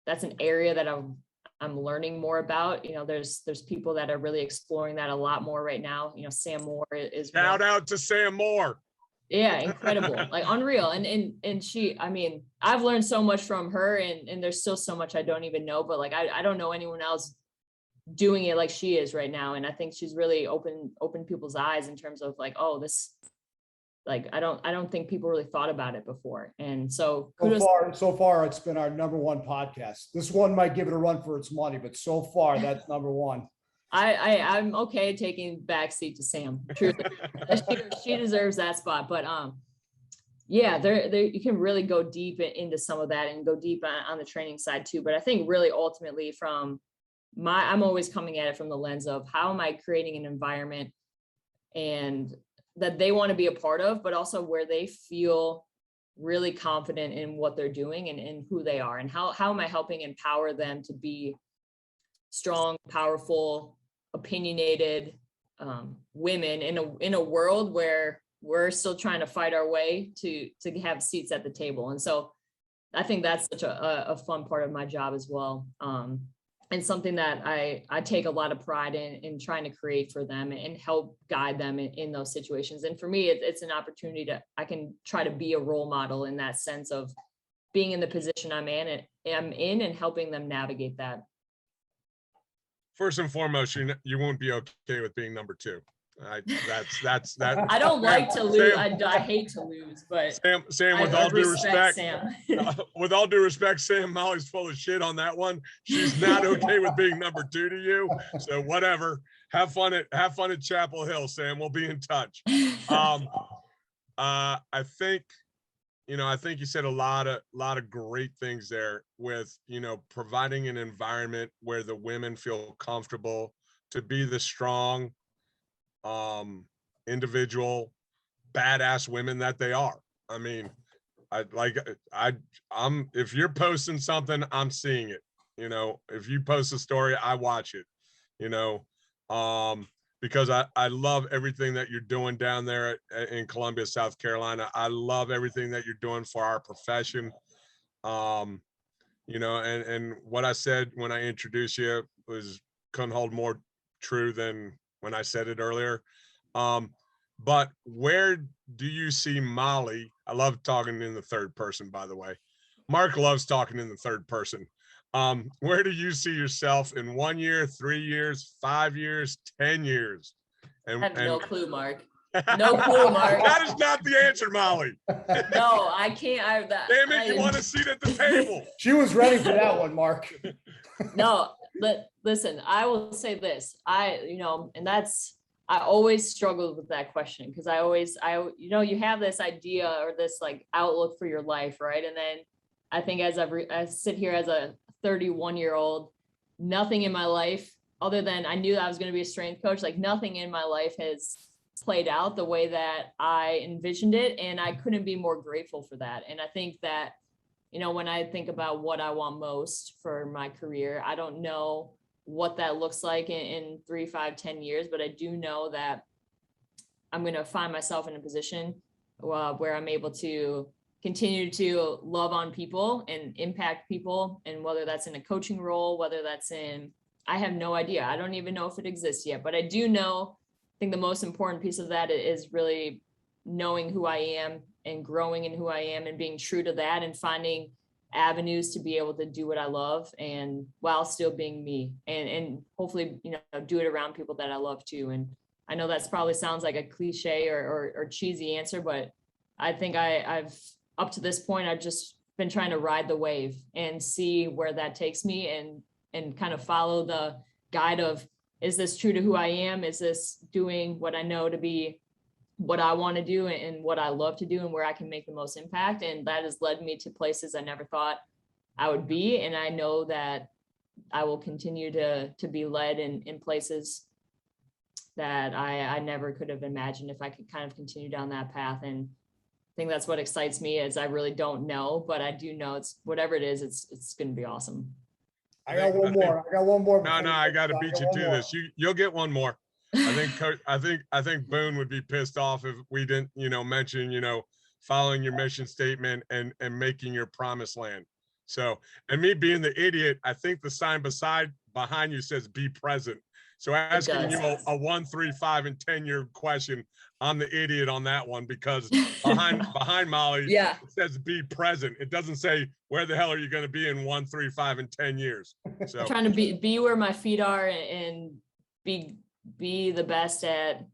that's an area that I'm learning more about. There's people that are really exploring that a lot more right now. Sam Moore is. Shout out to Sam Moore. Yeah, incredible, like unreal. And she, I've learned so much from her, and there's still so much I don't even know, but like, I don't know anyone else doing it like she is right now. And I think she's really opened people's eyes in terms of like, oh, this, like, I don't think people really thought about it before. And so so far, it's been our number one podcast. This one might give it a run for its money, but so far that's number one. I'm okay taking backseat to Sam. Truly, she deserves that spot. But yeah, there you can really go deep into some of that, and go deep on the training side too. But I think really ultimately I'm always coming at it from the lens of how am I creating an environment and that they want to be a part of, but also where they feel really confident in what they're doing and who they are, and how am I helping empower them to be strong, powerful, opinionated women in a world where we're still trying to fight our way to have seats at the table. And so I think that's such a fun part of my job as well. And something that I take a lot of pride in trying to create for them and help guide them in those situations. And for me, it's an opportunity I can try to be a role model in that sense of being in the position I'm in and helping them navigate that. First and foremost, you won't be okay with being number two. That's that. I don't like to lose. Sam, I hate to lose, but Sam, with I all due respect, Sam. with all due respect, Sam, Molly's full of shit on that one. She's not okay with being number 2 to you. So whatever. Have fun at Chapel Hill, Sam. We'll be in touch. I think, I think you said a lot of great things there with, providing an environment where the women feel comfortable to be the strong, individual, badass women that they are. I mean, I'm if you're posting something, I'm seeing it. If you post a story, I watch it. Because I love everything that you're doing down there in Columbia, South Carolina. I love everything that you're doing for our profession. And what I said when I introduced you couldn't hold more true than when I said it earlier. But where do you see Molly? I love talking in the third person, by the way. Mark loves talking in the third person. Where do you see yourself in 1 year, 3 years, 5 years, 10 years? I have no clue, Mark. No clue, Mark. That is not the answer, Molly. No, I can't. Damn it, you want a seat at the table. She was ready for that one, Mark. No, but listen, I will say this. I always struggled with that question because you have this idea or this like outlook for your life, right? And then I think as I sit here as a 31-year-old, nothing in my life other than I knew that I was going to be a strength coach, like nothing in my life has played out the way that I envisioned it. And I couldn't be more grateful for that. And I think that, when I think about what I want most for my career, I don't know what that looks like in 3, 5, 10 years, but I do know that I'm going to find myself in a position where I'm able to continue to love on people and impact people. And whether that's in a coaching role, whether that's I have no idea. I don't even know if it exists yet, but I do know, I think the most important piece of that is really knowing who I am and growing in who I am and being true to that and finding avenues to be able to do what I love and while still being me and hopefully, do it around people that I love too. And I know that's probably sounds like a cliche or cheesy answer, but I think I've up to this point, I've just been trying to ride the wave and see where that takes me and kind of follow the guide of, is this true to who I am? Is this doing what I know to be what I want to do and what I love to do and where I can make the most impact? And that has led me to places I never thought I would be. And I know that I will continue to be led in places that I never could have imagined if I could kind of continue down that path. And I think that's what excites me is I really don't know, but I do know it's whatever it is, it's going to be awesome. I got one more. No, I got to beat you to this. You'll get one more. I think Boone would be pissed off if we didn't, mention, following your mission statement and making your promised land. So, and me being the idiot, I think the sign behind you says be present. So asking you a 1, 3, 5, and 10-year question, I'm the idiot on that one because behind Molly, yeah, it says be present. It doesn't say where the hell are you going to be in 1, 3, 5, and 10 years. So I'm trying to be where my feet are and be the best at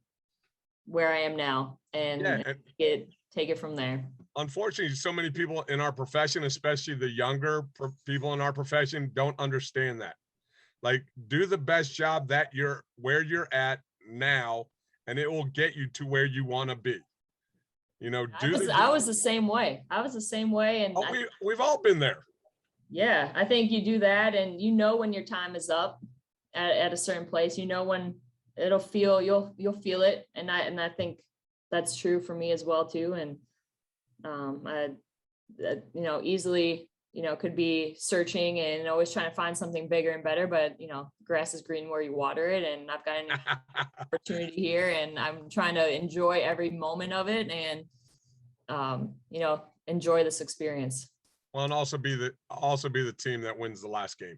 where I am now and take it from there. Unfortunately, so many people in our profession, especially the younger people in our profession, don't understand that. Like, do the best job that where you're at now, and it will get you to where you want to be. I was the same way. And we've all been there. Yeah, I think you do that, and when your time is up at a certain place, when it'll feel you'll feel it, and I think that's true for me as well too. And I easily could be searching and always trying to find something bigger and better, but grass is green where you water it, and I've got an opportunity here, and I'm trying to enjoy every moment of it and enjoy this experience. Well, and also be the team that wins the last game.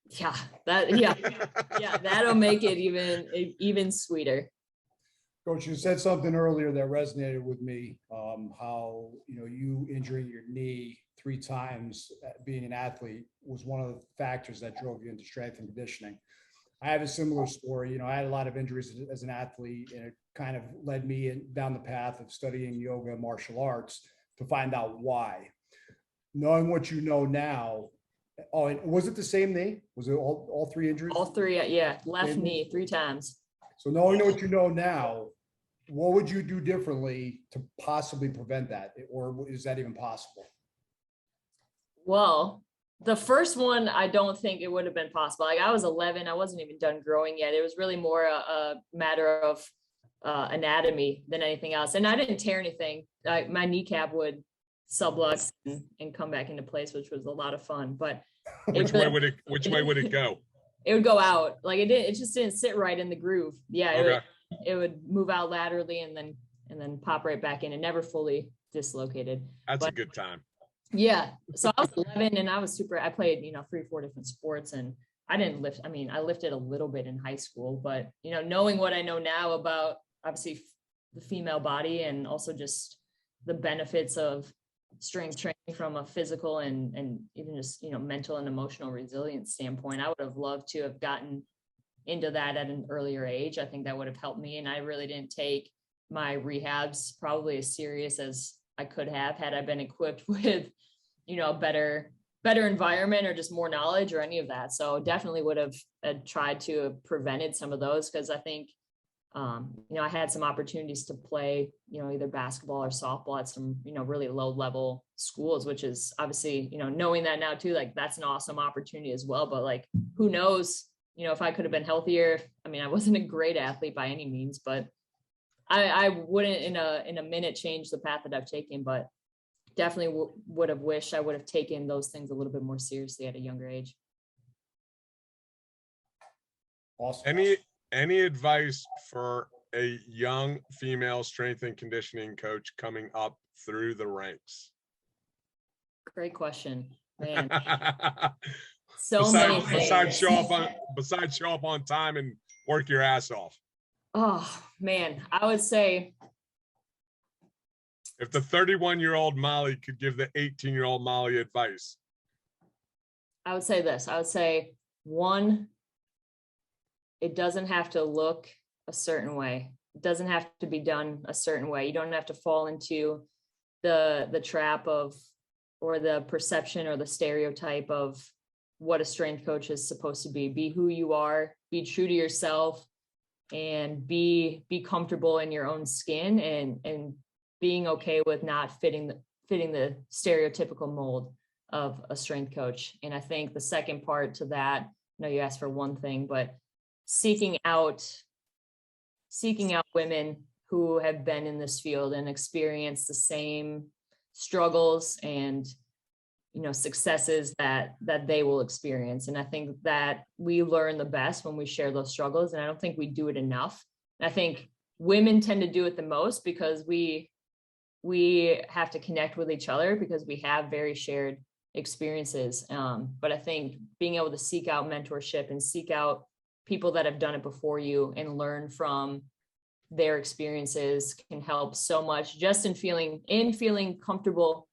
Yeah, that'll make it even sweeter. Coach, you said something earlier that resonated with me. How you injuring your knee 3 times being an athlete was one of the factors that drove you into strength and conditioning. I have a similar story. You know, I had a lot of injuries as an athlete, and it kind of led me down the path of studying yoga and martial arts to find out why. Knowing what you know now, oh, and was it the same knee? Was it all three injuries? All three, yeah, left Same knee 3 times. So knowing what you know now, what would you do differently to possibly prevent that? Or is that even possible? Well, the first one, I don't think it would have been possible. Like I was 11, I wasn't even done growing yet. It was really more a matter of anatomy than anything else. And I didn't tear anything. My kneecap would sublux and come back into place, which was a lot of fun. But which way would it go? It would go out. Like it just didn't sit right in the groove. Yeah, Okay. It would move out laterally and then pop right back in. It never fully dislocated. That's a good time. Yeah. So I was 11 and I played, 3-4 different sports, and I didn't lift. I mean, I lifted a little bit in high school, but, knowing what I know now about obviously the female body and also just the benefits of strength training from a physical and even just, mental and emotional resilience standpoint, I would have loved to have gotten into that at an earlier age. I think that would have helped me. And I really didn't take my rehabs probably as serious as I could have had I been equipped with, a better environment or just more knowledge or any of that. So definitely would have tried to have prevented some of those, because I think, I had some opportunities to play, either basketball or softball at some, really low level schools, which is obviously, knowing that now too, like that's an awesome opportunity as well. But like, who knows, if I could have been healthier. I mean, I wasn't a great athlete by any means, but I wouldn't in a minute change the path that I've taken, but definitely would have wished I would have taken those things a little bit more seriously at a younger age. Awesome. Any advice for a young female strength and conditioning coach coming up through the ranks? Great question, man. Besides show up on time and work your ass off. Oh man, I would say if the 31-year-old Molly could give the 18-year-old Molly advice, I would say this. I would say, one, it doesn't have to look a certain way. It doesn't have to be done a certain way. You don't have to fall into the trap of, or the perception or the stereotype of what a strength coach is supposed to be. Be who you are, be true to yourself, and be comfortable in your own skin and being okay with not fitting the stereotypical mold of a strength coach. And I think the second part to that, I know you asked for one thing, but seeking out women who have been in this field and experienced the same struggles and successes that they will experience. And I think that we learn the best when we share those struggles, and I don't think we do it enough. And I think women tend to do it the most because we have to connect with each other because we have very shared experiences. But I think being able to seek out mentorship and seek out people that have done it before you and learn from their experiences can help so much, just in feeling comfortable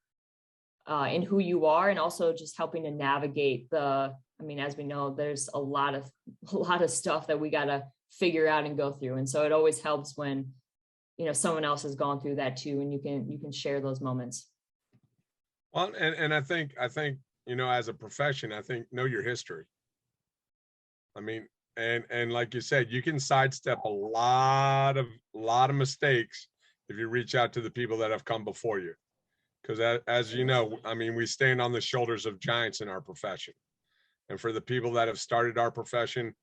in who you are, and also just helping to navigate as we know, there's a lot of stuff that we got to figure out and go through. And so it always helps when, someone else has gone through that too, and you can share those moments. Well, and I think, as a profession, I think know your history. I mean, and like you said, you can sidestep a lot of mistakes if you reach out to the people that have come before you. Because as you know, I mean, we stand on the shoulders of giants in our profession. And for the people that have started our profession,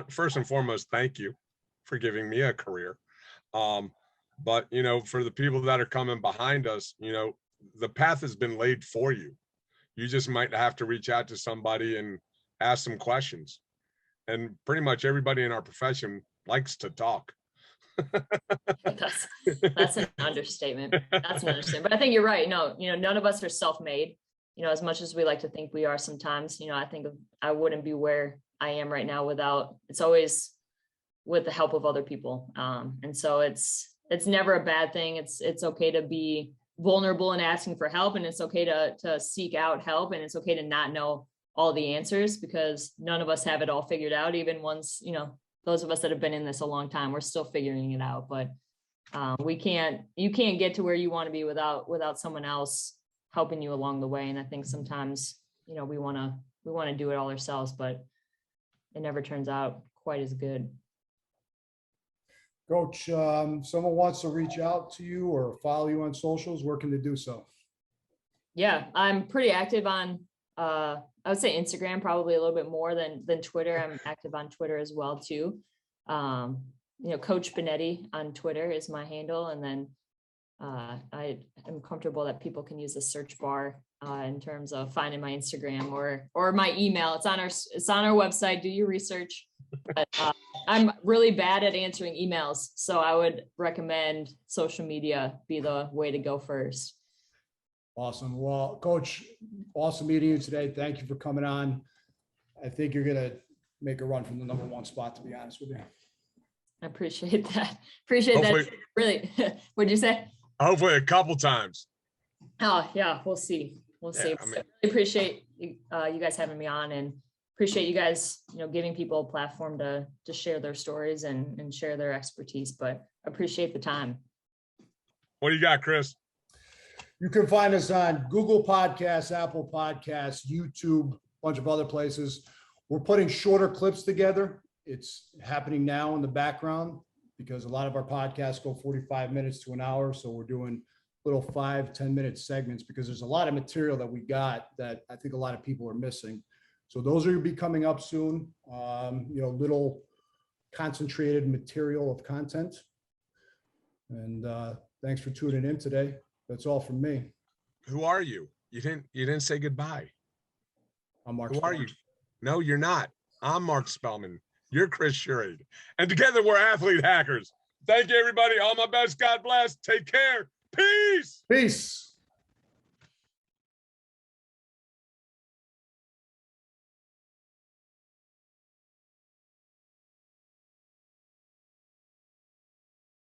first and foremost, thank you for giving me a career. But, for the people that are coming behind us, the path has been laid for you. You just might have to reach out to somebody and ask some questions. And pretty much everybody in our profession likes to talk. That's an understatement. But I think you're right. No, none of us are self-made, as much as we like to think we are sometimes. I think I wouldn't be where I am right now it's always with the help of other people. And so it's never a bad thing. It's okay to be vulnerable and asking for help, and it's okay to seek out help, and it's okay to not know all the answers, because none of us have it all figured out. Even once, those of us that have been in this a long time, we're still figuring it out. But you can't get to where you want to be without someone else helping you along the way. And I think sometimes, we want to do it all ourselves, but it never turns out quite as good. Coach, someone wants to reach out to you or follow you on socials, where can they do so? Yeah, I'm pretty active on, I would say Instagram, probably a little bit more than Twitter. I'm active on Twitter as well too. Coach Binetti on Twitter is my handle. And then I am comfortable that people can use the search bar in terms of finding my Instagram or my email. It's on our website. Do your research. But, I'm really bad at answering emails, so I would recommend social media be the way to go first. Awesome. Well, Coach, awesome meeting you today. Thank you for coming on. I think you're going to make a run from the #1 spot, to be honest with you. I appreciate that. That. Really. What'd you say? Hopefully a couple times. Oh, yeah, we'll see. We'll see. I really appreciate you guys having me on, and appreciate you guys, giving people a platform to share their stories and share their expertise, but appreciate the time. What do you got, Chris? You can find us on Google Podcasts, Apple Podcasts, YouTube, a bunch of other places. We're putting shorter clips together. It's happening now in the background because a lot of our podcasts go 45 minutes to an hour. So we're doing little 5-10 minute segments because there's a lot of material that we got that I think a lot of people are missing. So those are going to be coming up soon. Little concentrated material of content. And thanks for tuning in today. That's all from me. Who are you? You didn't say goodbye. I'm Mark. Who are you? No, you're not. I'm Mark Spellman. You're Chris Sherrod. And together we're Athlete Hackers. Thank you, everybody. All my best. God bless. Take care. Peace. Peace.